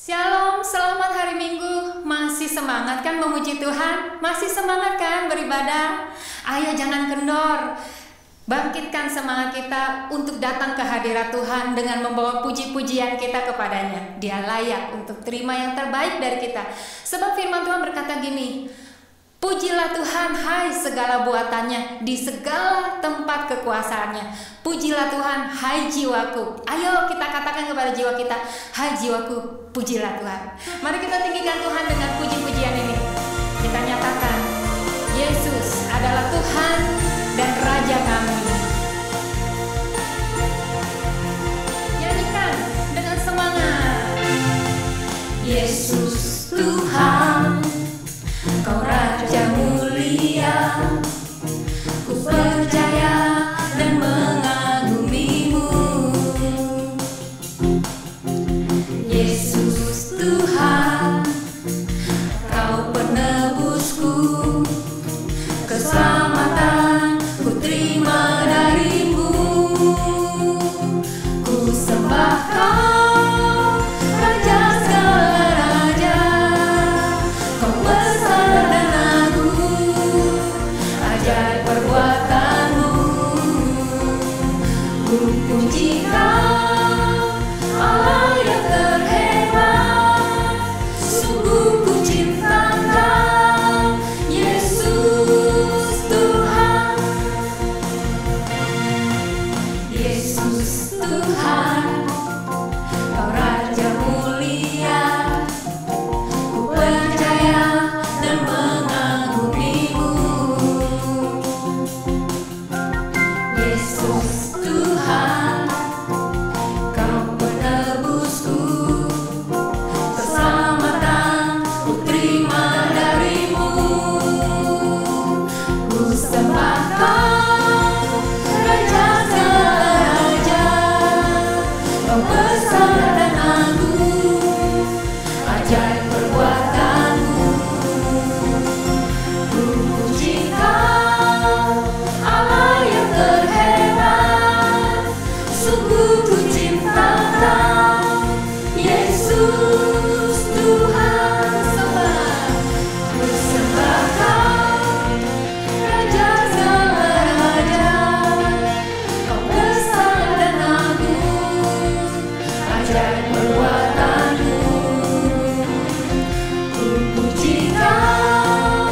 Shalom, selamat hari Minggu. Masih semangat kan memuji Tuhan? Masih semangat kan beribadah? Ayo jangan kendor. Bangkitkan semangat kita untuk datang ke hadirat Tuhan dengan membawa puji-pujian kita kepadanya. Dia layak untuk terima yang terbaik dari kita. Sebab firman Tuhan berkata gini, pujilah Tuhan hai segala buatannya, di segala tempat kekuasaannya. Pujilah Tuhan hai jiwaku. Ayo kita katakan kepada jiwa kita, hai jiwaku, pujilah Tuhan. Mari kita tinggikan Tuhan dengan puji-pujian ini. Kita nyatakan, Yesus adalah Tuhan dan Raja kami. Nyanyikan dengan semangat. Yesus Tuhan, Kau Raja mulia, ku percaya dan mengagumimu. Yesus Tuhan, Kau penebusku, keselamatan ku terima darimu. Ku sembah Kau, Raja segala raja, Kau besar dan agung, ajaib perbuatanmu. Ku puji Kau, Allah yang terhebat, sungguh ku cinta Kau, Yesus Tuhan. Yesus Tuhan, Kau Raja mulia, ku percaya dan mengagumimu. Yesus Tuhan, Kau penebusku, keselamatan ku terima darimu. Ku sembah Kau, Raja segala raja, Kau besar dan agung, ajaib perbuatanmu. Ku puji Kau, Allah yang terhebat, sungguh ku cinta Kau, Yesus Tuhan. Ku sembah Kau, Raja segala raja, Kau besar dan agung, ajaib perbuatanmu. Ku puji Kau,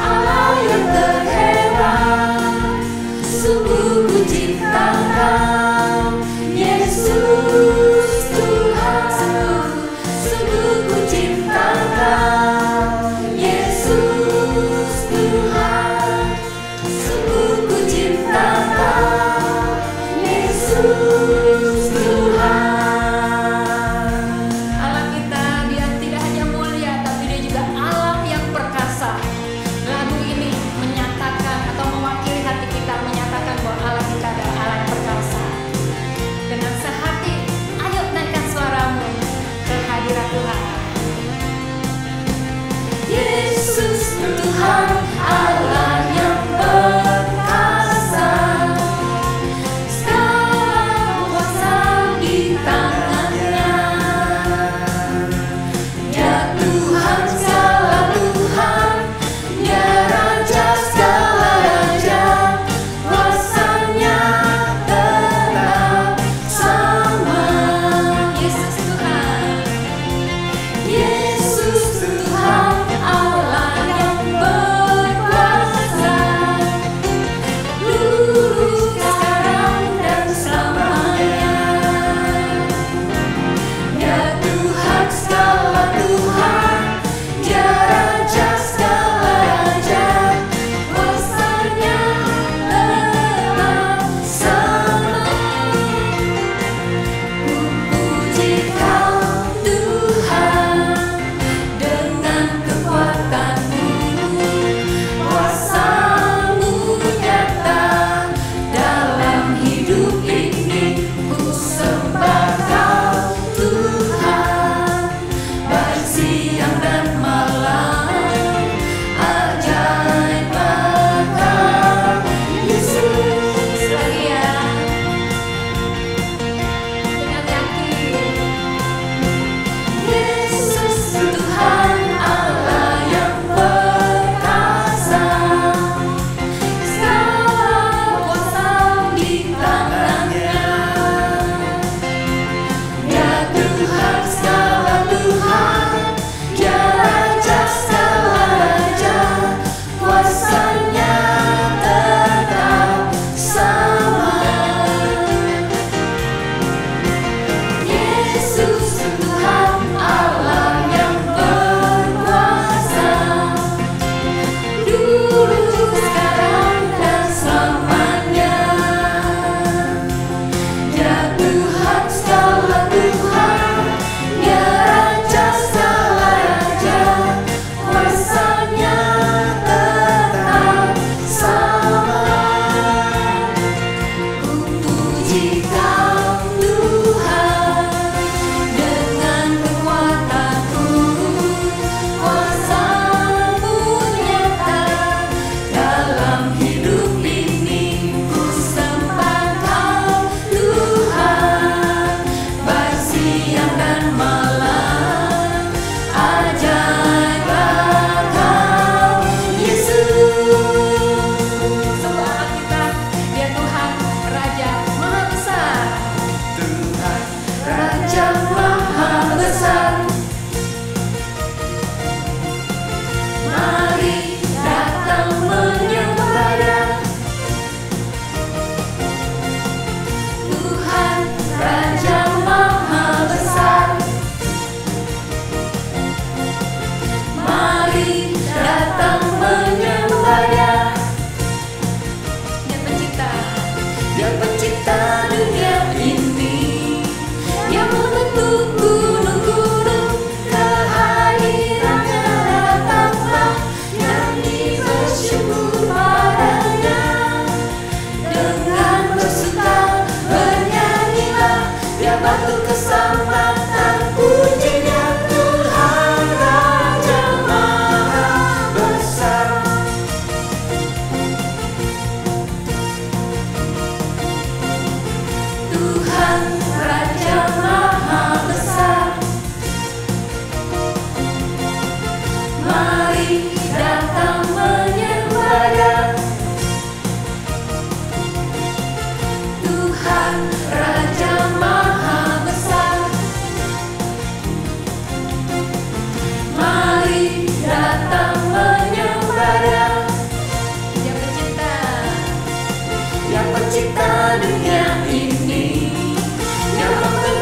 Allah yang terhebat, sungguh ku cinta Kau, Yesus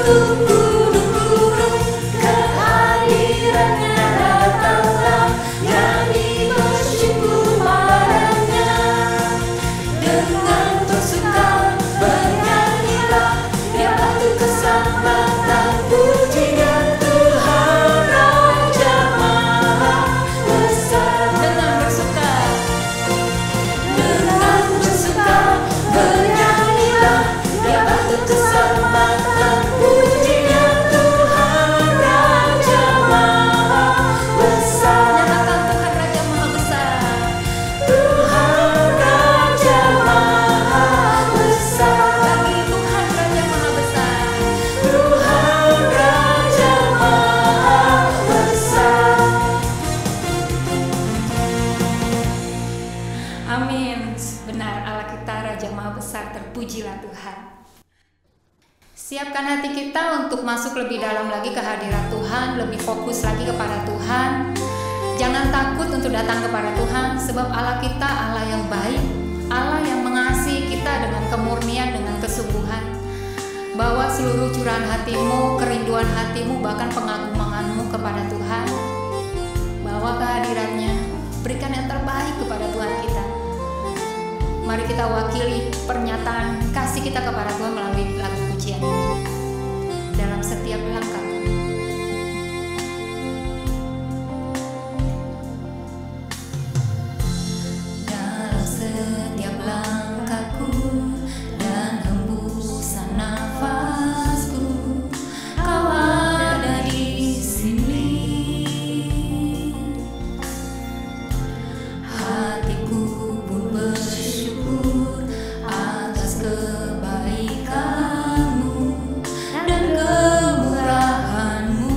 Gunung-gunung kehadirannya datanglah, nyanyi bersyukur padanya. Dengan bersuka bernyanyilah, dia batu keselamatan, pujinya Tuhan Raja Maha Besar. Dengan bersuka bernyanyilah, dia batu keselamatan, pujinya Tuhan Raja Maha Besar. Nyatakan Tuhan Raja Maha Besar. Tuhan Raja Maha Besar. Bagi Tuhan Raja Maha Besar. Tuhan Raja Maha Besar. Amin. Benar, Allah kita Raja Maha Besar, terpujilah Tuhan. Siapkan hati kita untuk masuk lebih dalam lagi ke hadirat Tuhan, lebih fokus lagi kepada Tuhan. Jangan takut untuk datang kepada Tuhan, sebab Allah kita Allah yang baik, Allah yang mengasihi kita dengan kemurnian, dengan kesungguhan. Bawa seluruh curahan hatimu, kerinduan hatimu, bahkan pengagunganmu kepada Tuhan. Bawa kehadirannya, berikan yang terbaik kepada Tuhan kita. Mari kita wakili pernyataan kasih kita kepada Tuhan melalui lagu pujian ini. Dalam setiap langkah, dalam setiap langkahku dan hembusan nafasku, Kau ada di sini. Hatiku pun bersyukur atas kebaikan-Mu dan kemurahan-Mu.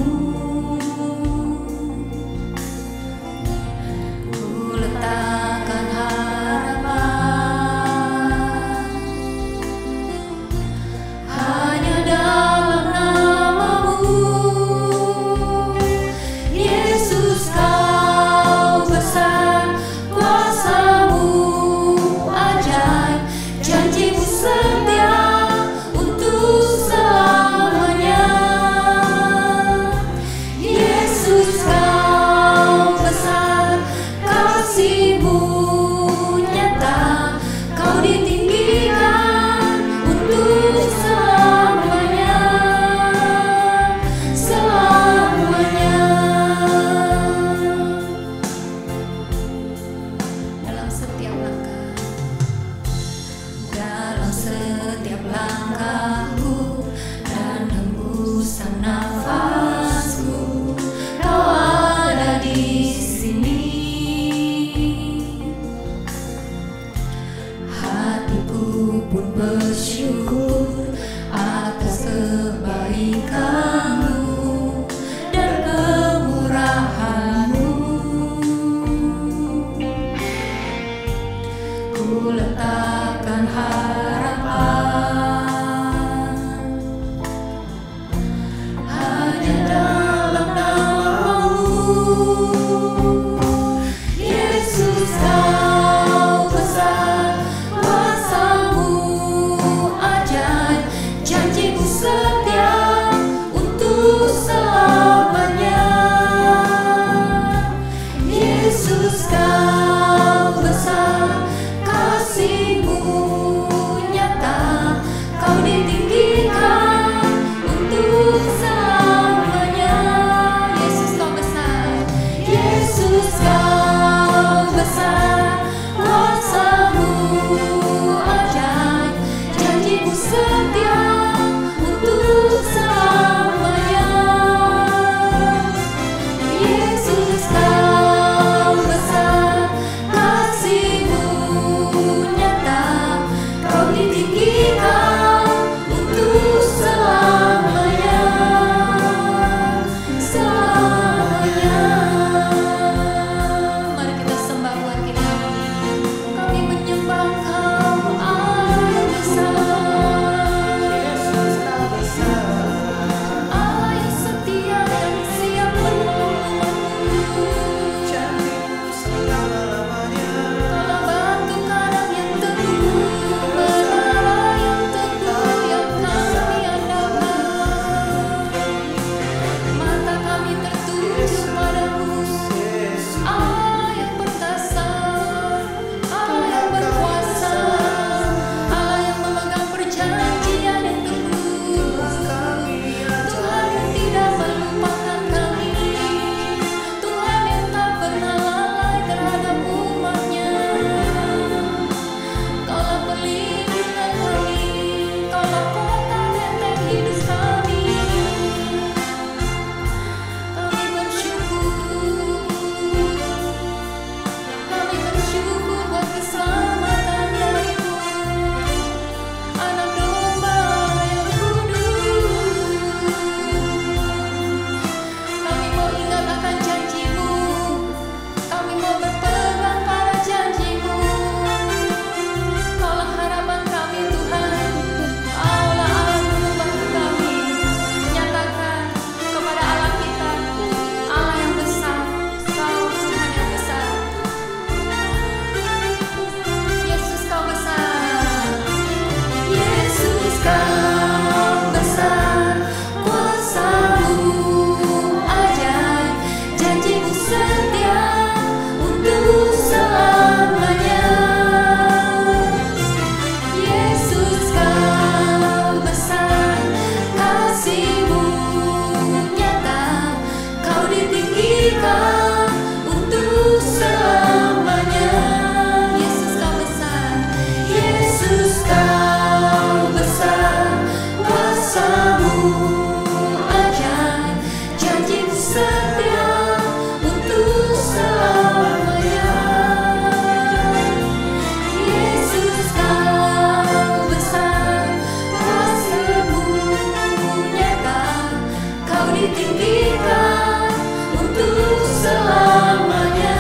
ditinggikan untuk selamanya,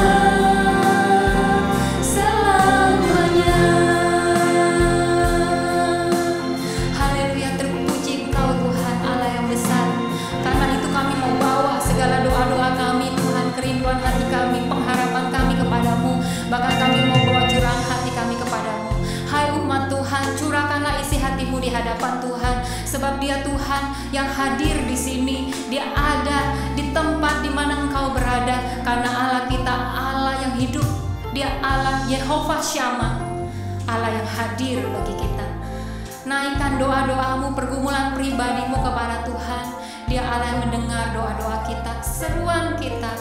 selamanya. Haleluya, terpuji Engkau Tuhan Allah yang besar. Karena itu kami mau bawa segala doa-doa kami Tuhan, kerinduan hati kami, pengharapan kami kepadamu. Bahkan kami mau bawa curahan hati kami kepadamu. Hai umat Tuhan, curahkanlah isi hatimu di hadapan Tuhan. Sebab Dia Tuhan yang hadir di sini. Dia ada di tempat di mana Engkau berada. Karena Allah kita Allah yang hidup. Dia Allah Yehova Syama, Allah yang hadir bagi kita. Naikkan doa-doamu, pergumulan pribadimu kepada Tuhan. Dia Allah yang mendengar doa-doa kita, seruan kita,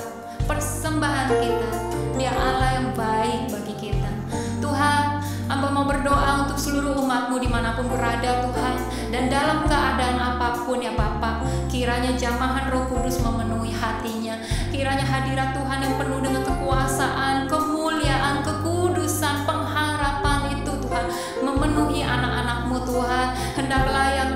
persembahan kita. Dia Allah yang baik bagi kita. Tuhan, hamba mau berdoa untuk seluruh umatmu dimanapun berada Tuhan. Dan dalam keadaan apapun ya Bapa, kiranya jamahan Roh Kudus memenuhi hatinya. Kiranya hadirat Tuhan yang penuh dengan kekuasaan, kemuliaan, kekudusan, pengharapan itu Tuhan memenuhi anak-anakmu Tuhan. Hendaklah yang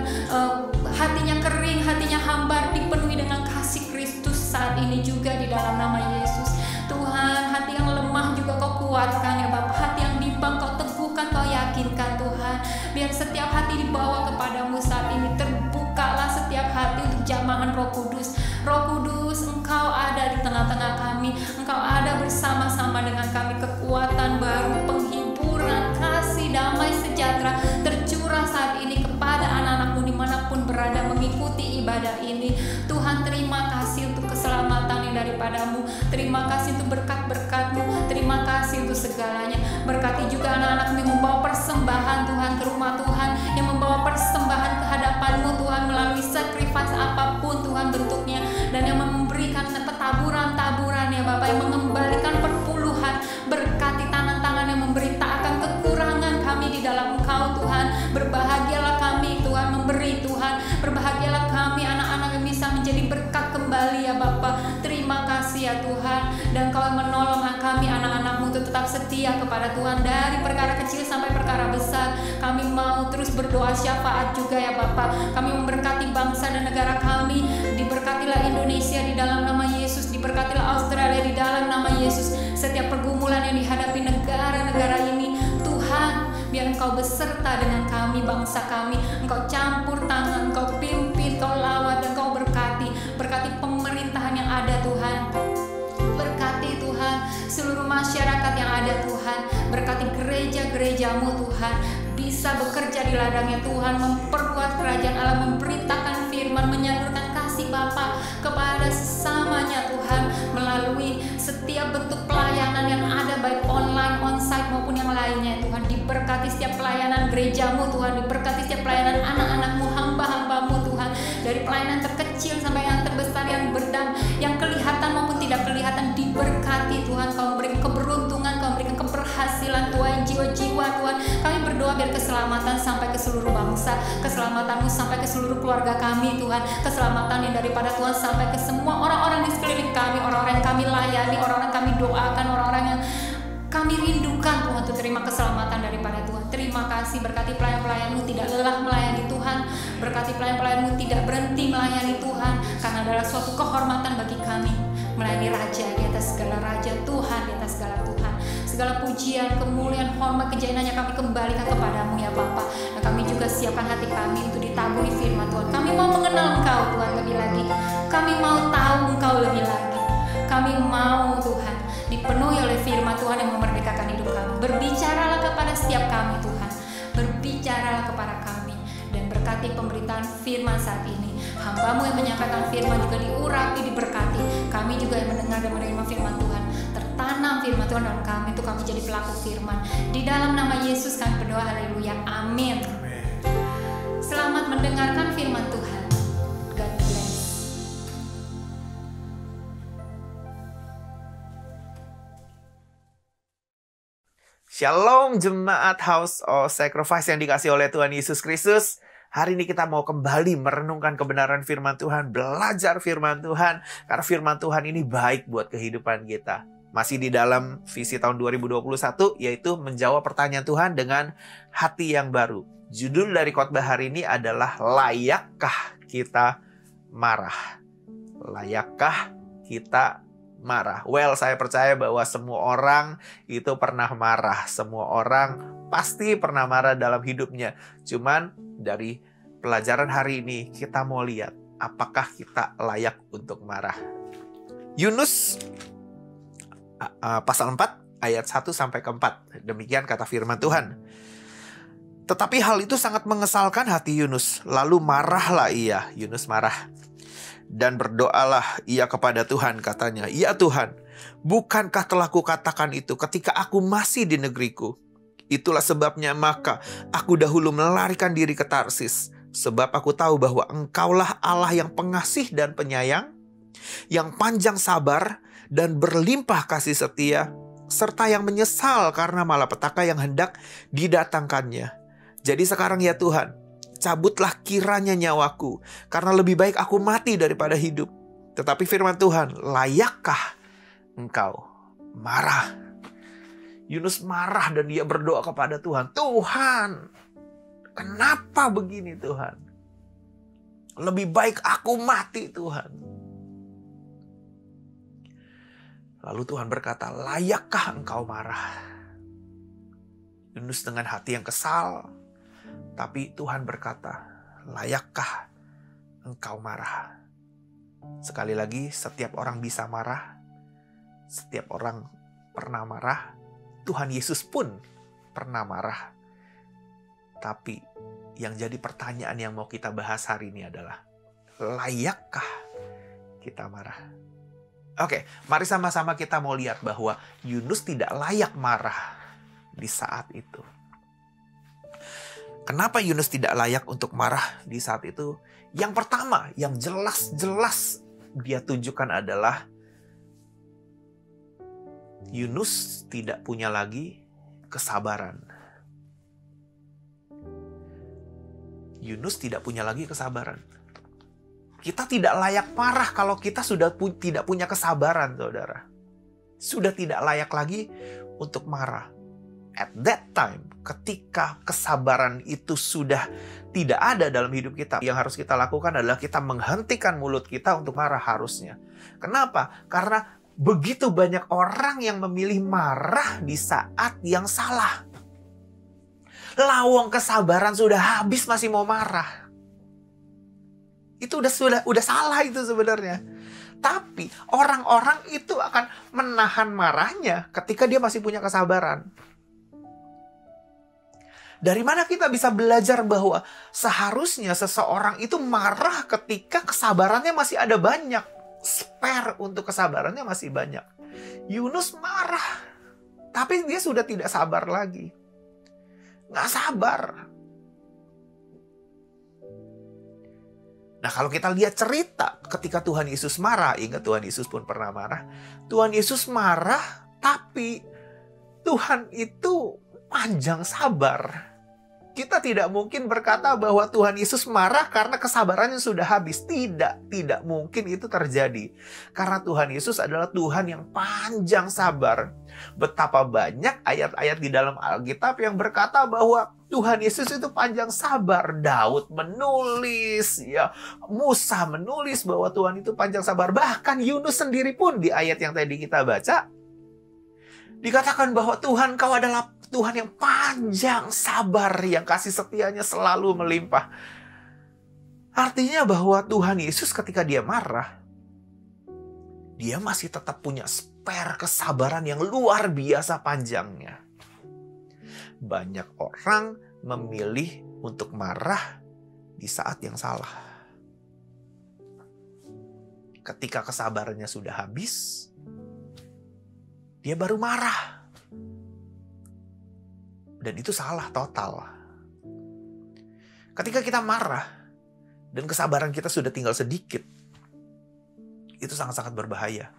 hatinya kering, hatinya hambar dipenuhi dengan kasih Kristus saat ini juga di dalam nama Yesus. Tuhan, hati yang lemah juga Kau kuatkan ya Bapa. Hati yang bimbang Kau teguhkan, Kau yakinkan Tuhan. Biar setiap hati dibawa kepadamu saat ini. Terbukalah setiap hati untuk jamahan Roh Kudus. Roh Kudus, Engkau ada di tengah-tengah kami. Engkau ada bersama-sama dengan kami. Kekuatan baru, penghiburan, kasih, damai, sejahtera tercurah saat ini kepada anak-anakmu dimanapun berada mengikuti ibadah ini. Tuhan, terima kasih untuk keselamatan yang daripadamu. Terima kasih untuk berkat-berkat-Mu. Terima kasih untuk segalanya. Berkati juga anak-anakmu yang membawa persembahan Tuhan ke rumah Tuhan, yang membawa persembahan ke hadapan-Mu Tuhan melalui sacrifice apapun Tuhan bentuknya, dan yang memberikan petaburan-taburan ya Bapak, yang mengembalikan perpuluhan. Berkati tangan-tangan yang memberitakan kekurangan kami di dalam Engkau Tuhan. Berbahagialah kami Tuhan memberi Tuhan. Berbahagialah kami anak-anak yang bisa menjadi berkat kembali ya Bapa. Terima kasih ya Tuhan. Dan Kau menolong kami anak-anak-Mu untuk tetap setia kepada Tuhan. Dari perkara kecil sampai perkara besar, kami mau terus berdoa syafaat juga ya Bapa. Kami memberkati bangsa dan negara kami. Diberkatilah Indonesia di dalam nama Yesus. Diberkatilah Australia di dalam nama Yesus. Setiap pergumulan yang dihadapi negara-negara ini Tuhan, biar Engkau beserta dengan kami, bangsa kami. Engkau campur tangan, Engkau pimpin, Engkau lawat, dan Engkau berkati. Berkati pemerintahan yang ada Tuhan. Berkati Tuhan seluruh masyarakat yang ada Tuhan. Berkati gereja-gerejamu Tuhan, bisa bekerja di ladangnya Tuhan, memperkuat kerajaan Allah, memberitakan firman, menyalurkan kasih Bapa kepada sesamanya Tuhan, melalui setiap bentuk pelayanan yang ada, baik online, onsite maupun yang lainnya Tuhan. Diberkati setiap pelayanan gerejamu Tuhan, diberkati setiap pelayanan anak-anakmu, hamba-hambamu Tuhan, dari pelayanan terkecil sampai yang terbesar, yang kelihatan maupun tidak kelihatan. Diberkati Tuhan, Kau memberikan keberuntungan, Kau memberikan keberhasilan Tuhan, jiwa-jiwa Tuhan. Kami berdoa biar keselamatan sampai ke seluruh bangsa, keselamatanmu sampai ke seluruh keluarga kami Tuhan, keselamatan yang daripada Tuhan sampai ke semua orang-orang di sekeliling kami, orang-orang yang kami layani, orang-orang yang kami doakan, orang-orang yang kami rindukan Tuhan, untuk terima keselamatan daripada Tuhan. Terima kasih, berkati pelayan-pelayan-Mu tidak lelah melayani Tuhan. Berkati pelayan-pelayan-Mu tidak berhenti melayani Tuhan, karena adalah suatu kehormatan bagi kami melayani Raja di atas segala Raja, Tuhan di atas segala Tuhan. Segala pujian, kemuliaan, hormat, kejayaannya kami kembalikan kepadamu ya Bapa. Dan kami juga siapkan hati kami untuk ditaburi firman Tuhan. Kami mau mengenal Engkau Tuhan lebih lagi. Kami mau tahu Engkau lebih lagi. Kami mau Tuhan dipenuhi oleh firman Tuhan yang memerdekakan hidup kami. Berbicaralah kepada setiap kami Tuhan. Berbicaralah kepada kami. Dan berkati pemberitaan firman saat ini. Hamba-Mu yang menyampaikan firman juga diurapi, diberkati. Kami juga yang mendengar dan menerima firman Tuhan. Tertanam firman Tuhan dalam kami, untuk kami jadi pelaku firman. Di dalam nama Yesus kami berdoa, haleluya, amin. Selamat mendengarkan firman Tuhan. God bless. Shalom jemaat House of Sacrifice yang dikasih oleh Tuhan Yesus Kristus. Hari ini kita mau kembali merenungkan kebenaran firman Tuhan, belajar firman Tuhan, karena firman Tuhan ini baik buat kehidupan kita. Masih di dalam visi tahun 2021, yaitu menjawab pertanyaan Tuhan dengan hati yang baru. Judul dari khotbah hari ini adalah layakkah kita marah? layakkah kita marah? Well, saya percaya bahwa semua orang itu pernah marah. Semua orang pasti pernah marah dalam hidupnya. Cuman dari pelajaran hari ini kita mau lihat apakah kita layak untuk marah. Yunus pasal 4 ayat 1 sampai ke 4. Demikian kata firman Tuhan. Tetapi hal itu sangat mengesalkan hati Yunus. Lalu marahlah ia. Yunus marah. Dan berdoalah ia kepada Tuhan, katanya, "Ya Tuhan, bukankah telah kukatakan itu ketika aku masih di negeriku? Itulah sebabnya maka aku dahulu melarikan diri ke Tarsis. Sebab aku tahu bahwa Engkaulah Allah yang pengasih dan penyayang, yang panjang sabar dan berlimpah kasih setia, serta yang menyesal karena malapetaka yang hendak didatangkannya. Jadi sekarang ya Tuhan, cabutlah kiranya nyawaku, karena lebih baik aku mati daripada hidup." Tetapi firman Tuhan, "Layakkah engkau marah?" Yunus marah dan dia berdoa kepada Tuhan, "Tuhan, kenapa begini Tuhan? Lebih baik aku mati Tuhan." Lalu Tuhan berkata, "Layakkah engkau marah?" Yunus dengan hati yang kesal, tapi Tuhan berkata, "Layakkah engkau marah?" Sekali lagi, setiap orang bisa marah. Setiap orang pernah marah. Tuhan Yesus pun pernah marah. Tapi yang jadi pertanyaan yang mau kita bahas hari ini adalah, layakkah kita marah? Oke, mari sama-sama kita mau lihat bahwa Yunus tidak layak marah di saat itu. Kenapa Yunus tidak layak untuk marah di saat itu? Yang pertama, yang jelas-jelas dia tunjukkan adalah Yunus tidak punya lagi kesabaran. Yunus tidak punya lagi kesabaran. Kita tidak layak marah kalau kita sudah tidak punya kesabaran, saudara. Sudah tidak layak lagi untuk marah. At that time, ketika kesabaran itu sudah tidak ada dalam hidup kita, yang harus kita lakukan adalah kita menghentikan mulut kita untuk marah harusnya. Kenapa? Karena begitu banyak orang yang memilih marah di saat yang salah. Lawang kesabaran sudah habis masih mau marah. Itu udah salah itu sebenarnya. Tapi orang-orang itu akan menahan marahnya ketika dia masih punya kesabaran. Dari mana kita bisa belajar bahwa seharusnya seseorang itu marah ketika kesabarannya masih ada banyak. Spare untuk kesabarannya masih banyak. Yunus marah, tapi dia sudah tidak sabar lagi. Nggak sabar. Nah, kalau kita lihat cerita ketika Tuhan Yesus marah, ingat Tuhan Yesus pun pernah marah. Tuhan Yesus marah, tapi Tuhan itu panjang sabar. Kita tidak mungkin berkata bahwa Tuhan Yesus marah karena kesabarannya sudah habis. Tidak mungkin itu terjadi. Karena Tuhan Yesus adalah Tuhan yang panjang sabar. Betapa banyak ayat-ayat di dalam Alkitab yang berkata bahwa Tuhan Yesus itu panjang sabar. Daud menulis, ya, Musa menulis bahwa Tuhan itu panjang sabar. Bahkan Yunus sendiri pun di ayat yang tadi kita baca, dikatakan bahwa Tuhan, Kau adalah Tuhan yang panjang sabar, yang kasih setianya selalu melimpah. Artinya bahwa Tuhan Yesus ketika dia marah, dia masih tetap punya spare kesabaran yang luar biasa panjangnya. Banyak orang memilih untuk marah di saat yang salah. Ketika kesabarannya sudah habis, dia baru marah. Dan itu salah total. Ketika kita marah dan kesabaran kita sudah tinggal sedikit, itu sangat-sangat berbahaya.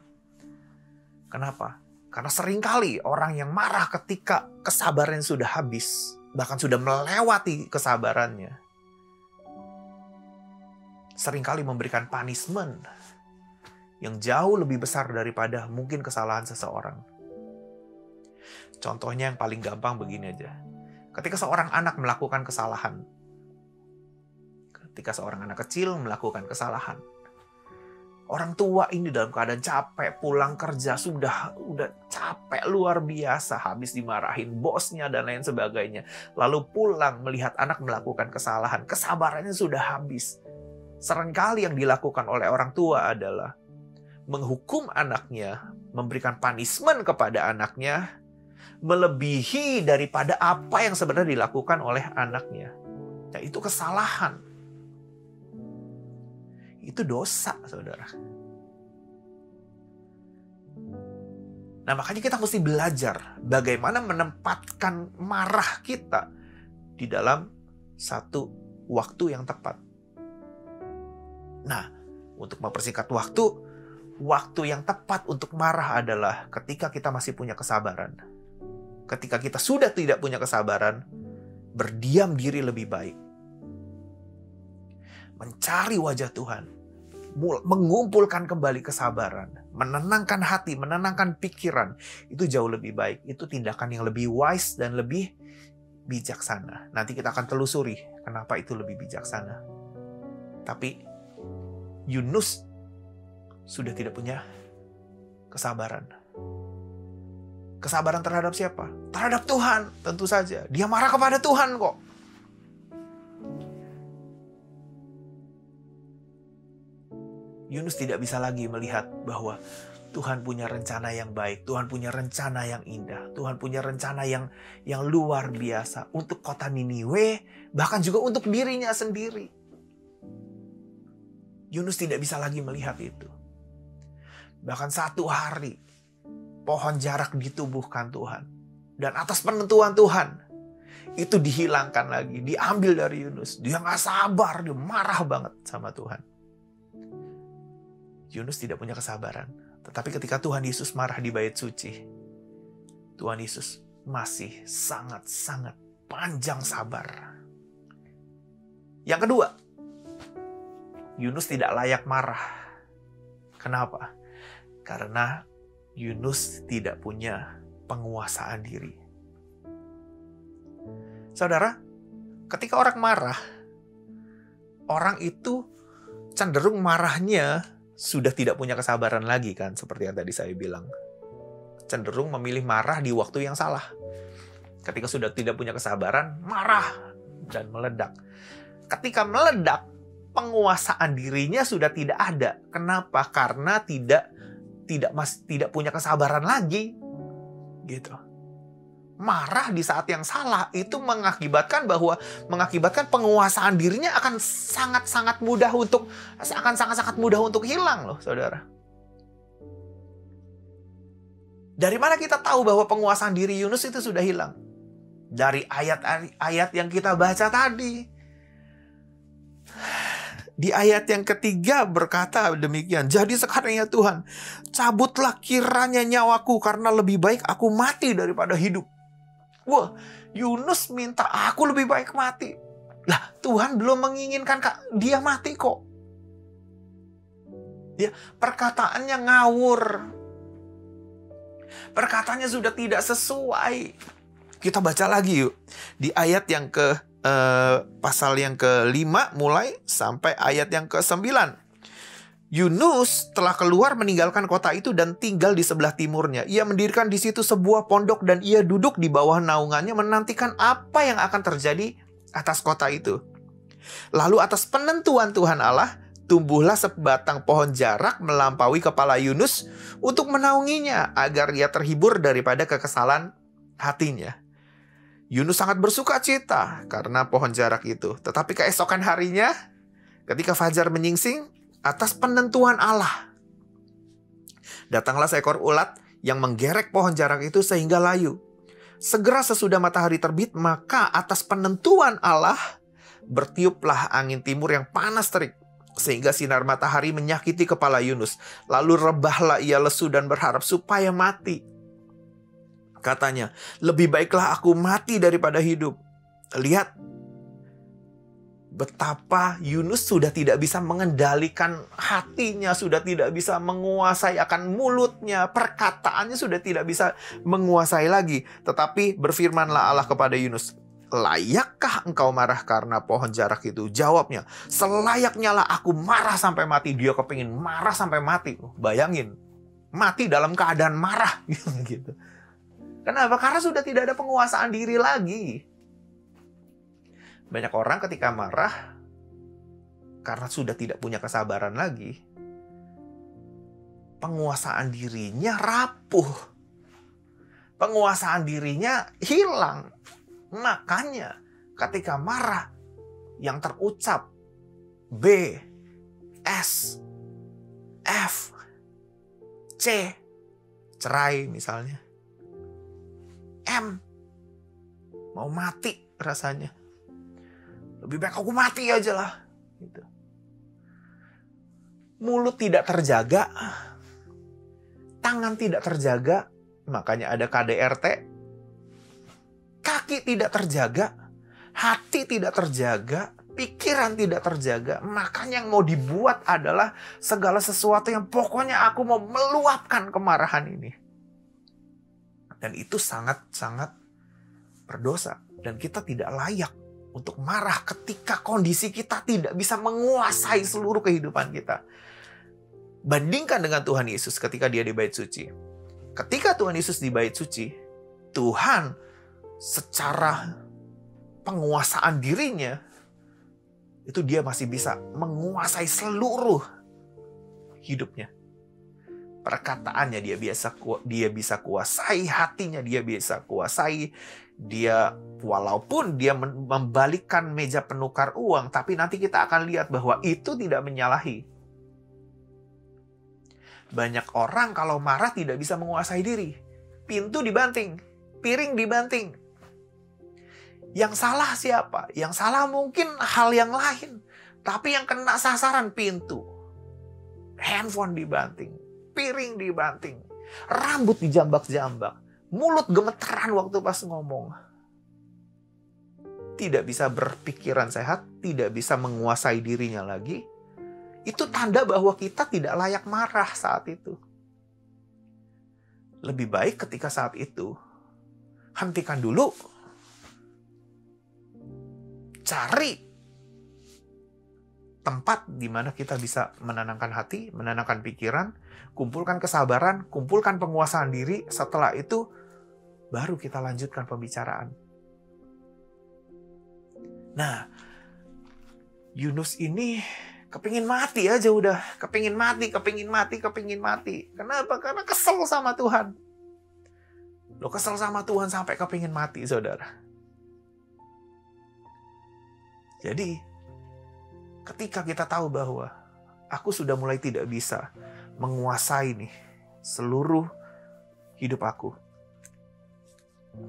Kenapa? Karena seringkali orang yang marah ketika kesabarannya sudah habis, bahkan sudah melewati kesabarannya, seringkali memberikan punishment yang jauh lebih besar daripada mungkin kesalahan seseorang. Contohnya yang paling gampang begini aja. Ketika seorang anak melakukan kesalahan, ketika seorang anak kecil melakukan kesalahan, Orang tua ini dalam keadaan capek, pulang kerja udah capek luar biasa, habis dimarahin bosnya dan lain sebagainya. Lalu pulang melihat anak melakukan kesalahan, kesabarannya sudah habis. Seringkali yang dilakukan oleh orang tua adalah menghukum anaknya, memberikan punishment kepada anaknya, melebihi daripada apa yang sebenarnya dilakukan oleh anaknya. Ya, itu kesalahan. Itu dosa, saudara. Nah, makanya kita mesti belajar bagaimana menempatkan marah kita di dalam satu waktu yang tepat. Nah, untuk mempersingkat waktu yang tepat untuk marah adalah ketika kita masih punya kesabaran. Ketika kita sudah tidak punya kesabaran, berdiam diri lebih baik. Mencari wajah Tuhan, mengumpulkan kembali kesabaran, menenangkan hati, menenangkan pikiran, itu jauh lebih baik. Itu tindakan yang lebih wise dan lebih bijaksana. Nanti kita akan telusuri kenapa itu lebih bijaksana. Tapi Yunus sudah tidak punya kesabaran. Kesabaran terhadap siapa? Terhadap Tuhan, tentu saja. Dia marah kepada Tuhan kok. Yunus tidak bisa lagi melihat bahwa Tuhan punya rencana yang baik, Tuhan punya rencana yang indah, Tuhan punya rencana yang luar biasa untuk kota Niniwe, bahkan juga untuk dirinya sendiri. Yunus tidak bisa lagi melihat itu. Bahkan satu hari, pohon jarak ditubuhkan Tuhan. Dan atas penentuan Tuhan, itu dihilangkan lagi, diambil dari Yunus. Dia gak sabar, dia marah banget sama Tuhan. Yunus tidak punya kesabaran. Tetapi ketika Tuhan Yesus marah di bait suci, Tuhan Yesus masih sangat-sangat panjang sabar. Yang kedua, Yunus tidak layak marah. Kenapa? Karena Yunus tidak punya penguasaan diri. Saudara, ketika orang marah, orang itu cenderung marahnya sudah tidak punya kesabaran lagi kan, seperti yang tadi saya bilang. Cenderung memilih marah di waktu yang salah. Ketika sudah tidak punya kesabaran, marah dan meledak. Ketika meledak, penguasaan dirinya sudah tidak ada. Kenapa? Karena tidak punya kesabaran lagi. Gitu. Marah di saat yang salah itu mengakibatkan penguasaan dirinya akan sangat-sangat mudah untuk hilang loh, saudara. Dari mana kita tahu bahwa penguasaan diri Yunus itu sudah hilang? Dari ayat yang kita baca tadi. Di ayat yang ketiga berkata demikian, "Jadi sekarang ya Tuhan, cabutlah kiranya nyawaku karena lebih baik aku mati daripada hidup." Wah, Yunus minta aku lebih baik mati. Lah, Tuhan belum menginginkan dia mati kok. Ya, perkataannya ngawur. Perkataannya sudah tidak sesuai. Kita baca lagi yuk. Di ayat yang pasal yang ke-5 mulai sampai ayat yang ke-9. Yunus telah keluar meninggalkan kota itu dan tinggal di sebelah timurnya. Ia mendirikan di situ sebuah pondok dan ia duduk di bawah naungannya menantikan apa yang akan terjadi atas kota itu. Lalu atas penentuan Tuhan Allah, tumbuhlah sebatang pohon jarak melampaui kepala Yunus untuk menaunginya agar ia terhibur daripada kekesalan hatinya. Yunus sangat bersuka cita karena pohon jarak itu. Tetapi keesokan harinya, ketika fajar menyingsing, atas penentuan Allah, datanglah seekor ulat yang menggerek pohon jarak itu sehingga layu. Segera sesudah matahari terbit, maka atas penentuan Allah, bertiuplah angin timur yang panas terik, sehingga sinar matahari menyakiti kepala Yunus. Lalu rebahlah ia lesu dan berharap supaya mati. Katanya, lebih baiklah aku mati daripada hidup. Lihat, betapa Yunus sudah tidak bisa mengendalikan hatinya, sudah tidak bisa menguasai akan mulutnya, perkataannya sudah tidak bisa menguasai lagi. Tetapi berfirmanlah Allah kepada Yunus, layakkah engkau marah karena pohon jarak itu? Jawabnya, selayaknya lah aku marah sampai mati. Dia kepingin marah sampai mati. Bayangin, mati dalam keadaan marah. Gitu. Kenapa? Karena sudah tidak ada penguasaan diri lagi. Banyak orang ketika marah, karena sudah tidak punya kesabaran lagi, penguasaan dirinya rapuh. Penguasaan dirinya hilang. Makanya ketika marah, yang terucap B, S, F, C, cerai misalnya. M, mau mati rasanya. Lebih baik aku mati aja lah. Gitu. Mulut tidak terjaga, tangan tidak terjaga, makanya ada KDRT. Kaki tidak terjaga, hati tidak terjaga, pikiran tidak terjaga. Makanya yang mau dibuat adalah segala sesuatu yang pokoknya aku mau meluapkan kemarahan ini. Dan itu sangat-sangat berdosa. Dan kita tidak layak untuk marah ketika kondisi kita tidak bisa menguasai seluruh kehidupan kita. Bandingkan dengan Tuhan Yesus ketika dia di bait suci. Ketika Tuhan Yesus di bait suci, Tuhan secara penguasaan dirinya, itu dia masih bisa menguasai seluruh hidupnya. Perkataannya dia bisa kuasai, hatinya dia bisa kuasai. Dia walaupun dia membalikkan meja penukar uang, tapi nanti kita akan lihat bahwa itu tidak menyalahi. Banyak orang kalau marah tidak bisa menguasai diri. Pintu dibanting, piring dibanting. Yang salah siapa? Yang salah mungkin hal yang lain. Tapi yang kena sasaran pintu. Handphone dibanting, piring dibanting, rambut dijambak-jambak, mulut gemeteran waktu pas ngomong. Tidak bisa berpikiran sehat, tidak bisa menguasai dirinya lagi. Itu tanda bahwa kita tidak layak marah saat itu. Lebih baik ketika saat itu, hentikan dulu. Cari tempat di mana kita bisa menenangkan hati, menenangkan pikiran, kumpulkan kesabaran, kumpulkan penguasaan diri. Setelah itu, baru kita lanjutkan pembicaraan. Nah, Yunus ini kepingin mati aja udah. Kepingin mati. Kenapa? Karena kesel sama Tuhan. Lo kesel sama Tuhan sampai kepingin mati, saudara. Jadi, ketika kita tahu bahwa aku sudah mulai tidak bisa menguasai nih seluruh hidup aku,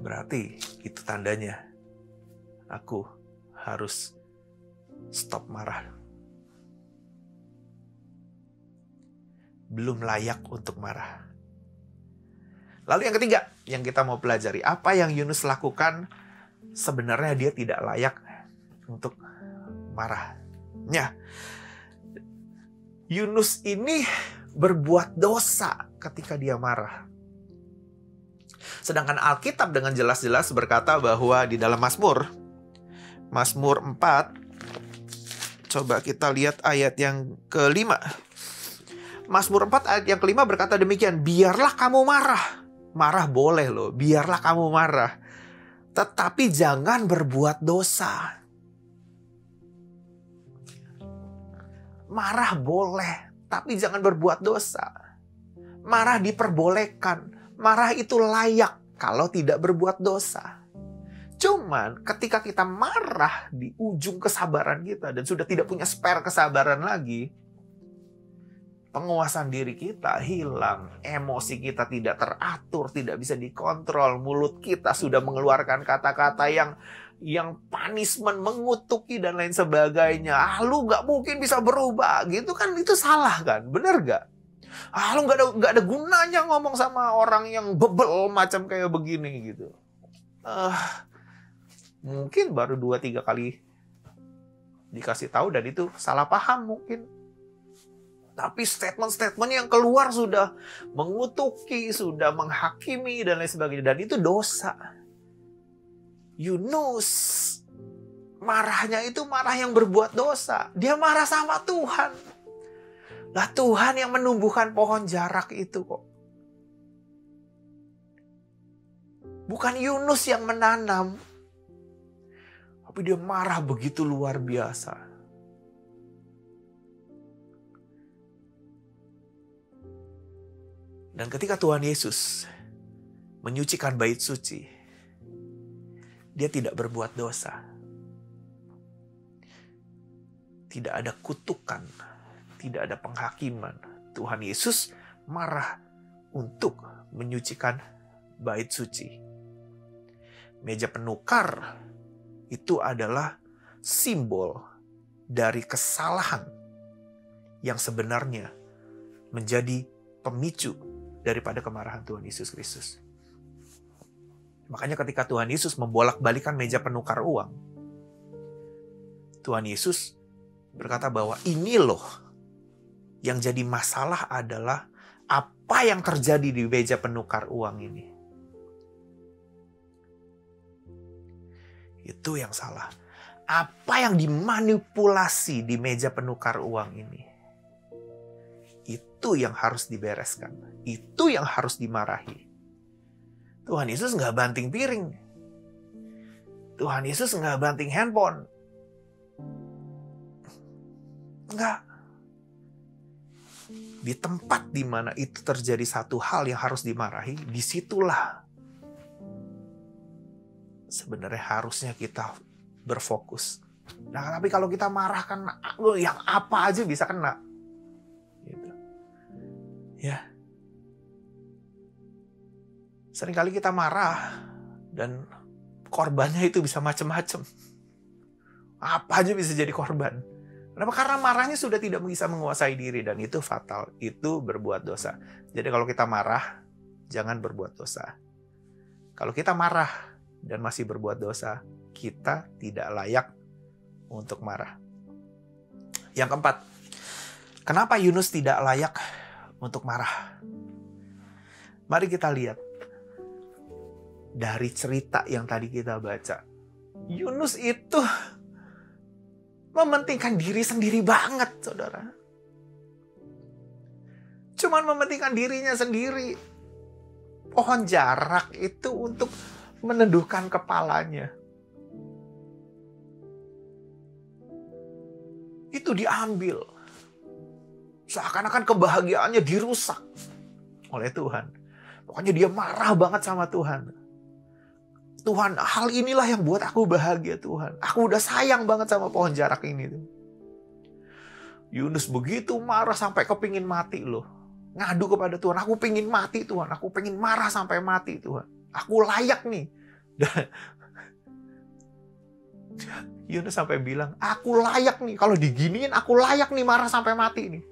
berarti itu tandanya aku harus stop marah. Belum layak untuk marah. Lalu yang ketiga, yang kita mau pelajari, apa yang Yunus lakukan sebenarnya dia tidak layak untuk marahnya. Yunus ini berbuat dosa ketika dia marah. Sedangkan Alkitab dengan jelas-jelas berkata bahwa di dalam Mazmur 4, coba kita lihat ayat yang ke-5. Mazmur 4 ayat yang ke-5 berkata demikian, biarlah kamu marah. Marah boleh loh, biarlah kamu marah. Tetapi jangan berbuat dosa. Marah boleh, tapi jangan berbuat dosa. Marah diperbolehkan. Marah itu layak kalau tidak berbuat dosa. Cuman ketika kita marah di ujung kesabaran kita dan sudah tidak punya spare kesabaran lagi, penguasaan diri kita hilang, emosi kita tidak teratur, tidak bisa dikontrol, mulut kita sudah mengeluarkan kata-kata yang punishment, mengutuki dan lain sebagainya. Lu gak mungkin bisa berubah gitu kan, itu salah kan, bener gak? Lu gak ada gunanya ngomong sama orang yang bebel macam kayak begini gitu. Mungkin baru 2-3 kali dikasih tahu dan itu salah paham mungkin. Tapi statement-statement yang keluar sudah mengutuki, sudah menghakimi dan lain sebagainya. Dan itu dosa. Yunus marahnya itu marah yang berbuat dosa. Dia marah sama Tuhan. Lah Tuhan yang menumbuhkan pohon jarak itu kok. Bukan Yunus yang menanam. Tapi dia marah begitu luar biasa. Dan ketika Tuhan Yesus menyucikan bait suci, dia tidak berbuat dosa. Tidak ada kutukan, tidak ada penghakiman. Tuhan Yesus marah untuk menyucikan bait suci. Meja penukar itu adalah simbol dari kesalahan yang sebenarnya menjadi pemicu daripada kemarahan Tuhan Yesus Kristus. Makanya ketika Tuhan Yesus membolak-balikan meja penukar uang, Tuhan Yesus berkata bahwa ini loh yang jadi masalah adalah apa yang terjadi di meja penukar uang ini. Itu yang salah. Apa yang dimanipulasi di meja penukar uang ini. Itu yang harus dibereskan. Itu yang harus dimarahi. Tuhan Yesus nggak banting piring. Tuhan Yesus nggak banting handphone. Nggak. Di tempat di mana itu terjadi satu hal yang harus dimarahi, disitulah sebenarnya harusnya kita berfokus. Nah, tapi kalau kita marah kan yang apa aja bisa kena. Gitu. Ya. Seringkali kita marah dan korbannya itu bisa macam-macam. Apa aja bisa jadi korban. Kenapa? Karena marahnya sudah tidak bisa menguasai diri dan itu fatal. Itu berbuat dosa. Jadi kalau kita marah, jangan berbuat dosa. Kalau kita marah dan masih berbuat dosa, kita tidak layak untuk marah. Yang keempat, kenapa Yunus tidak layak untuk marah? Mari kita lihat dari cerita yang tadi kita baca. Yunus itu mementingkan diri sendiri banget, saudara. Cuman mementingkan dirinya sendiri. Pohon jarak itu untuk meneduhkan kepalanya. Itu diambil. Seakan-akan kebahagiaannya dirusak oleh Tuhan. Pokoknya dia marah banget sama Tuhan. Tuhan, hal inilah yang buat aku bahagia Tuhan. Aku udah sayang banget sama pohon jarak ini. Yunus begitu marah sampai kepingin mati loh. Ngadu kepada Tuhan, aku pengen mati Tuhan. Aku pengen marah sampai mati Tuhan. Aku layak nih. Dan Yunus sampai bilang, aku layak nih. Kalau diginiin, aku layak nih marah sampai mati nih.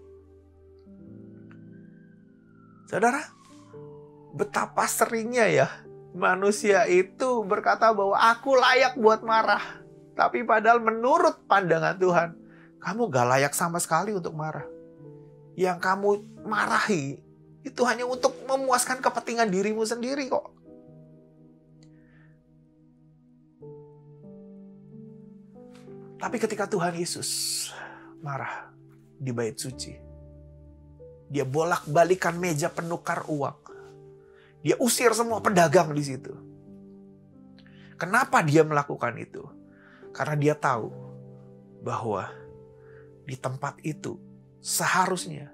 Saudara, betapa seringnya ya manusia itu berkata bahwa aku layak buat marah. Tapi padahal menurut pandangan Tuhan, kamu gak layak sama sekali untuk marah. Yang kamu marahi itu hanya untuk memuaskan kepentingan dirimu sendiri kok. Tapi ketika Tuhan Yesus marah di bait suci, dia bolak-balikan meja penukar uang. Dia usir semua pedagang di situ. Kenapa dia melakukan itu? Karena dia tahu bahwa di tempat itu seharusnya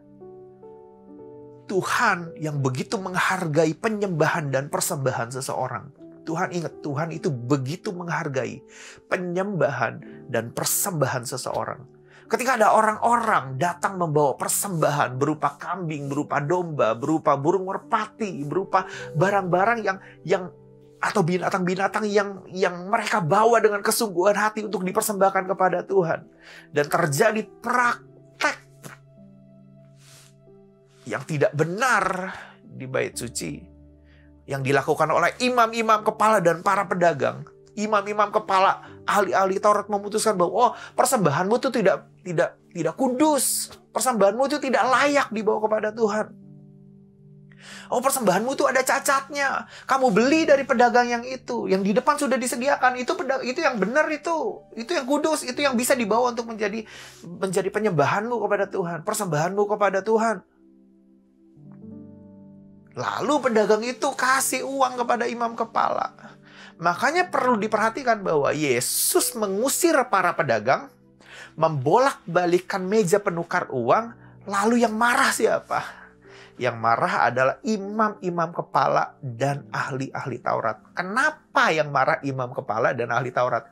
Tuhan yang begitu menghargai penyembahan dan persembahan seseorang. Tuhan ingat, Tuhan itu begitu menghargai penyembahan dan persembahan seseorang. Ketika ada orang-orang datang membawa persembahan berupa kambing, berupa domba, berupa burung merpati, berupa barang-barang yang atau binatang-binatang yang mereka bawa dengan kesungguhan hati untuk dipersembahkan kepada Tuhan. Dan terjadi praktek yang tidak benar di bait suci yang dilakukan oleh imam-imam kepala dan para pedagang. Imam-imam kepala, ahli-ahli Taurat memutuskan bahwa persembahanmu itu tidak kudus. Persembahanmu itu tidak layak dibawa kepada Tuhan. Oh, persembahanmu itu ada cacatnya. Kamu beli dari pedagang yang itu. Yang di depan sudah disediakan. Itu yang benar itu. Itu yang kudus. Itu yang bisa dibawa untuk menjadi penyembahanmu kepada Tuhan. Persembahanmu kepada Tuhan. Lalu pedagang itu kasih uang kepada imam kepala. Makanya perlu diperhatikan bahwa Yesus mengusir para pedagang, membolak-balikkan meja penukar uang, lalu yang marah siapa? Yang marah adalah imam-imam kepala dan ahli-ahli Taurat. Kenapa yang marah imam kepala dan ahli Taurat?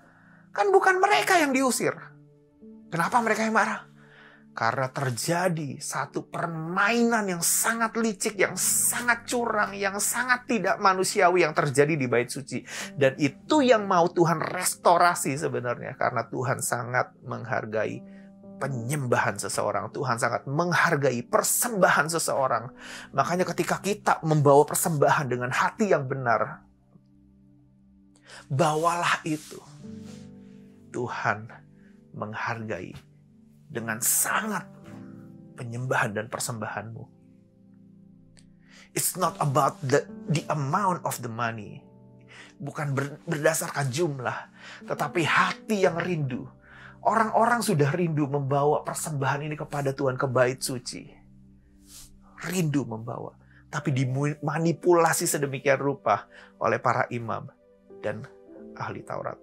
Kan bukan mereka yang diusir. Kenapa mereka yang marah? Karena terjadi satu permainan yang sangat licik, yang sangat curang, yang sangat tidak manusiawi yang terjadi di bait suci. Dan itu yang mau Tuhan restorasi sebenarnya. Karena Tuhan sangat menghargai penyembahan seseorang. Tuhan sangat menghargai persembahan seseorang. Makanya ketika kita membawa persembahan dengan hati yang benar, bawalah itu. Tuhan menghargai dengan sangat penyembahan dan persembahanmu. It's not about the amount of the money. Bukan berdasarkan jumlah, tetapi hati yang rindu. Orang-orang sudah rindu membawa persembahan ini kepada Tuhan ke bait suci. Rindu membawa. Tapi dimanipulasi sedemikian rupa oleh para imam dan ahli Taurat.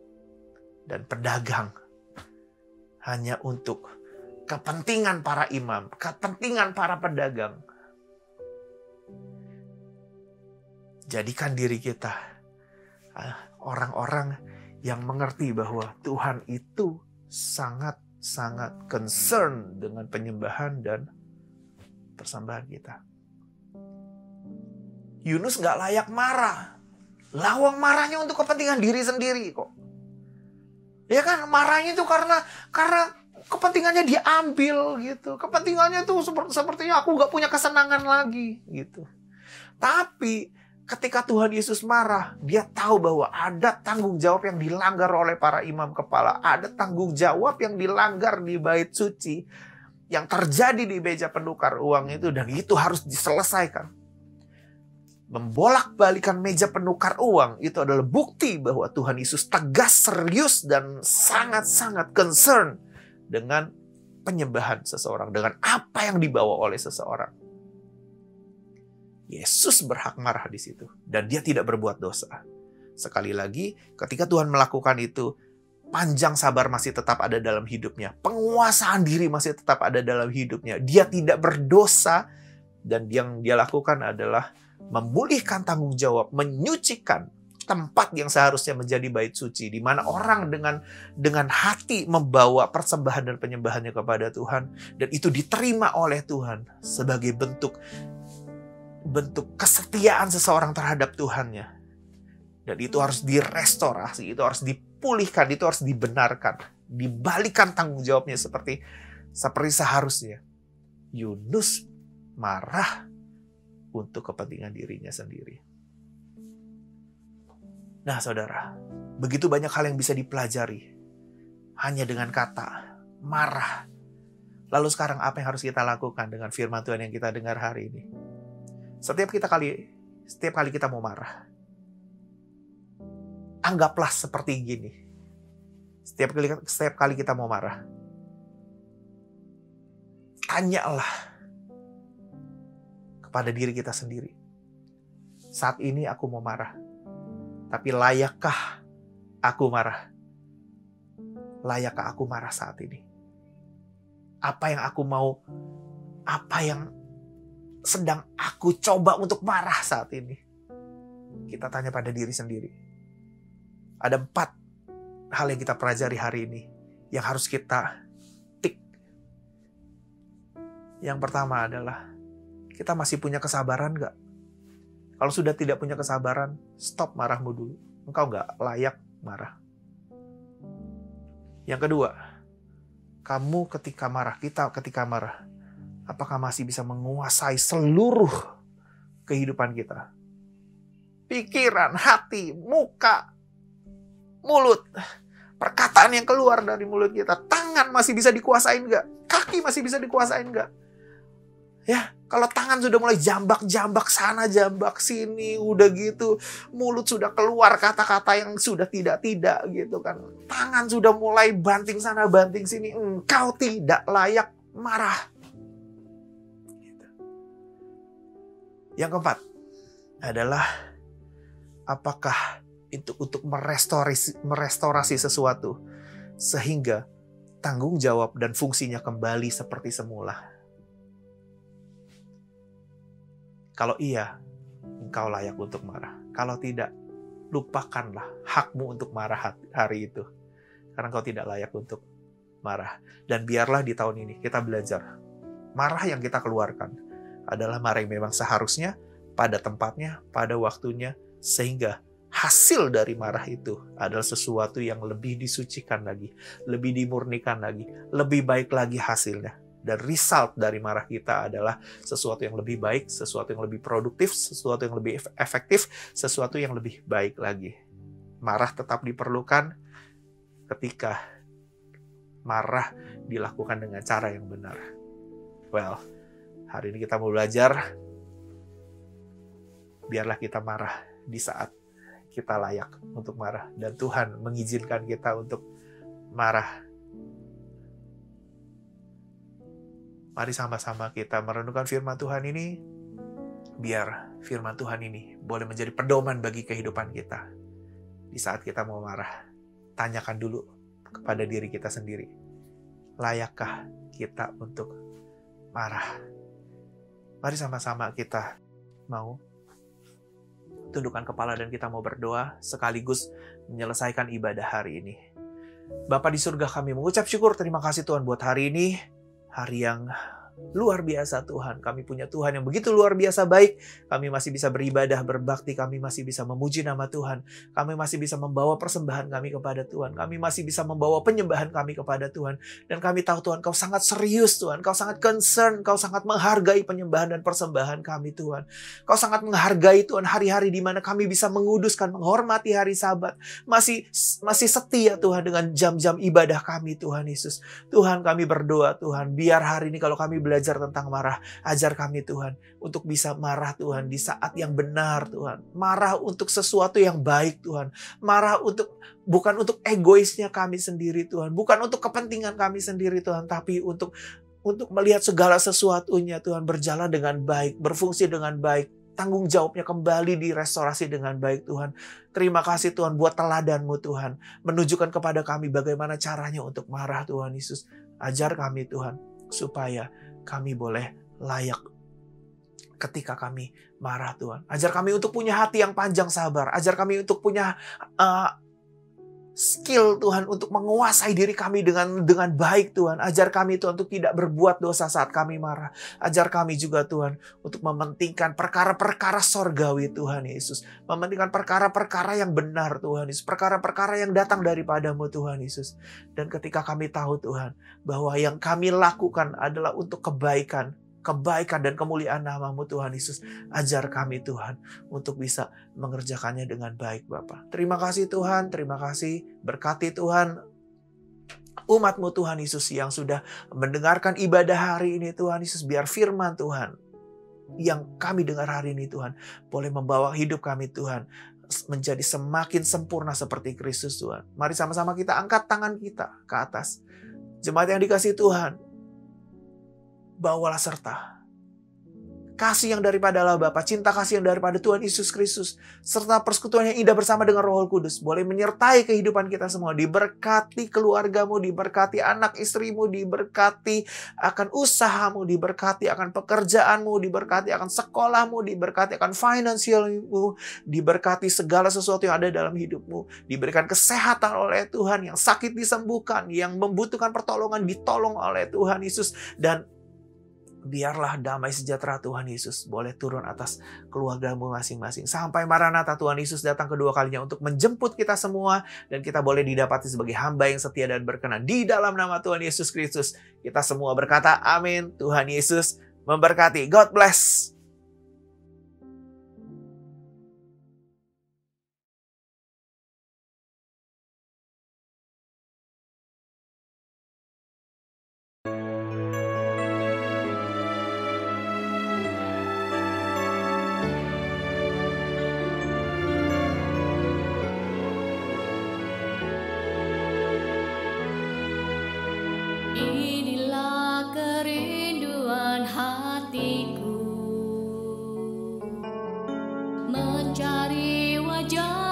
Dan pedagang. Hanya untuk kepentingan para imam, kepentingan para pedagang. Jadikan diri kita orang-orang yang mengerti bahwa Tuhan itu sangat-sangat concern dengan penyembahan dan persembahan kita. Yunus gak layak marah. Lawang marahnya untuk kepentingan diri sendiri kok. Ya kan, marahnya itu karena kepentingannya diambil gitu. Kepentingannya tuh sepertinya aku gak punya kesenangan lagi gitu. Tapi ketika Tuhan Yesus marah, dia tahu bahwa ada tanggung jawab yang dilanggar oleh para imam kepala. Ada tanggung jawab yang dilanggar di bait suci. Yang terjadi di meja penukar uang itu. Dan itu harus diselesaikan. Membolak-balikan meja penukar uang itu adalah bukti bahwa Tuhan Yesus tegas, serius, dan sangat-sangat concern dengan penyembahan seseorang. Dengan apa yang dibawa oleh seseorang. Yesus berhak marah di situ. Dan dia tidak berbuat dosa. Sekali lagi, ketika Tuhan melakukan itu, panjang sabar masih tetap ada dalam hidupnya. Penguasaan diri masih tetap ada dalam hidupnya. Dia tidak berdosa. Dan yang dia lakukan adalah memulihkan tanggung jawab, menyucikan tempat yang seharusnya menjadi bait suci. Di mana orang dengan hati membawa persembahan dan penyembahannya kepada Tuhan. Dan itu diterima oleh Tuhan sebagai bentuk kesetiaan seseorang terhadap Tuhannya. Dan itu harus direstorasi, itu harus dipulihkan, itu harus dibenarkan. Dibalikan tanggung jawabnya seperti seharusnya. Yunus marah untuk kepentingan dirinya sendiri. Nah saudara, begitu banyak hal yang bisa dipelajari hanya dengan kata marah. Lalu sekarang apa yang harus kita lakukan dengan firman Tuhan yang kita dengar hari ini? Setiap kali kita mau marah, anggaplah seperti gini. Setiap kali kita mau marah, tanyalah kepada diri kita sendiri. Saat ini aku mau marah, tapi layakkah aku marah? Layakkah aku marah saat ini? Apa yang aku mau? Apa yang sedang aku coba untuk marah saat ini? Kita tanya pada diri sendiri. Ada 4 hal yang kita pelajari hari ini yang harus kita tik. Yang pertama adalah, kita masih punya kesabaran gak? Kalau sudah tidak punya kesabaran, stop marahmu dulu. Engkau gak layak marah. Yang kedua, kamu ketika marah, kita ketika marah, apakah masih bisa menguasai seluruh kehidupan kita? Pikiran, hati, muka, mulut, perkataan yang keluar dari mulut kita. Tangan masih bisa dikuasain nggak? Kaki masih bisa dikuasain nggak? Ya, Kalau tangan sudah mulai jambak-jambak sana, jambak sini, udah gitu. Mulut sudah keluar kata-kata yang sudah tidak-tidak gitu kan. Tangan sudah mulai banting sana, banting sini. Engkau tidak layak marah. Gitu. Yang keempat adalah apakah itu untuk merestorasi sesuatu sehingga tanggung jawab dan fungsinya kembali seperti semula. Kalau iya, engkau layak untuk marah. Kalau tidak, lupakanlah hakmu untuk marah hari itu. Karena engkau tidak layak untuk marah. Dan biarlah di tahun ini kita belajar. Marah yang kita keluarkan adalah marah yang memang seharusnya, pada tempatnya, pada waktunya, sehingga hasil dari marah itu adalah sesuatu yang lebih disucikan lagi, lebih dimurnikan lagi, lebih baik lagi hasilnya. Dan result dari marah kita adalah sesuatu yang lebih baik, sesuatu yang lebih produktif, sesuatu yang lebih efektif, sesuatu yang lebih baik lagi. Marah tetap diperlukan ketika marah dilakukan dengan cara yang benar. Well, hari ini kita mau belajar, biarlah kita marah di saat kita layak untuk marah. Dan Tuhan mengizinkan kita untuk marah. Mari sama-sama kita merenungkan firman Tuhan ini, biar firman Tuhan ini boleh menjadi pedoman bagi kehidupan kita. Di saat kita mau marah, tanyakan dulu kepada diri kita sendiri, layakkah kita untuk marah? Mari sama-sama kita mau tundukkan kepala dan kita mau berdoa sekaligus menyelesaikan ibadah hari ini. Bapa di surga, kami mengucap syukur, terima kasih Tuhan buat hari ini. Hari yang luar biasa Tuhan. Kami punya Tuhan yang begitu luar biasa baik. Kami masih bisa beribadah, berbakti. Kami masih bisa memuji nama Tuhan. Kami masih bisa membawa persembahan kami kepada Tuhan. Kami masih bisa membawa penyembahan kami kepada Tuhan. Dan kami tahu Tuhan, Kau sangat serius Tuhan. Kau sangat concern. Kau sangat menghargai penyembahan dan persembahan kami Tuhan. Kau sangat menghargai Tuhan hari-hari di mana kami bisa menguduskan, menghormati hari Sabat. Masih setia Tuhan dengan jam-jam ibadah kami Tuhan Yesus. Tuhan, kami berdoa Tuhan, biar hari ini kalau kami belajar tentang marah, ajar kami Tuhan untuk bisa marah Tuhan di saat yang benar Tuhan. Marah untuk sesuatu yang baik Tuhan. Marah bukan untuk egoisnya kami sendiri Tuhan. Bukan untuk kepentingan kami sendiri Tuhan. Tapi untuk melihat segala sesuatunya Tuhan berjalan dengan baik. Berfungsi dengan baik. Tanggung jawabnya kembali direstorasi dengan baik Tuhan. Terima kasih Tuhan buat teladan-Mu Tuhan. Menunjukkan kepada kami bagaimana caranya untuk marah Tuhan Yesus. Ajar kami Tuhan supaya kami boleh layak ketika kami marah Tuhan. Ajar kami untuk punya hati yang panjang sabar. Ajar kami untuk punya skill Tuhan untuk menguasai diri kami dengan baik Tuhan. Ajar kami Tuhan untuk tidak berbuat dosa saat kami marah. Ajar kami juga Tuhan untuk mementingkan perkara-perkara sorgawi Tuhan Yesus. Mementingkan perkara-perkara yang benar Tuhan Yesus. Perkara-perkara yang datang daripada-Mu Tuhan Yesus. Dan ketika kami tahu Tuhan bahwa yang kami lakukan adalah untuk kebaikan dan kemuliaan nama-Mu Tuhan Yesus. Ajar kami Tuhan untuk bisa mengerjakannya dengan baik Bapa. Terima kasih Tuhan, terima kasih. Berkati Tuhan umat-Mu Tuhan Yesus yang sudah mendengarkan ibadah hari ini Tuhan Yesus. Biar firman Tuhan yang kami dengar hari ini Tuhan boleh membawa hidup kami Tuhan menjadi semakin sempurna seperti Kristus Tuhan. Mari sama-sama kita angkat tangan kita ke atas. Jemaat yang dikasihi Tuhan, bawalah serta kasih yang daripada Allah Bapa, cinta kasih yang daripada Tuhan Yesus Kristus, serta persekutuan yang indah bersama dengan Roh Kudus boleh menyertai kehidupan kita semua. Diberkati keluargamu, diberkati anak istrimu, diberkati akan usahamu, diberkati akan pekerjaanmu, diberkati akan sekolahmu, diberkati akan finansialmu, diberkati segala sesuatu yang ada dalam hidupmu. Diberikan kesehatan oleh Tuhan, yang sakit disembuhkan, yang membutuhkan pertolongan ditolong oleh Tuhan Yesus. Dan biarlah damai sejahtera Tuhan Yesus boleh turun atas keluargamu masing-masing. Sampai Maranatha Tuhan Yesus datang kedua kalinya untuk menjemput kita semua. Dan kita boleh didapati sebagai hamba yang setia dan berkenan. Di dalam nama Tuhan Yesus Kristus, kita semua berkata amin. Tuhan Yesus memberkati. God bless. puja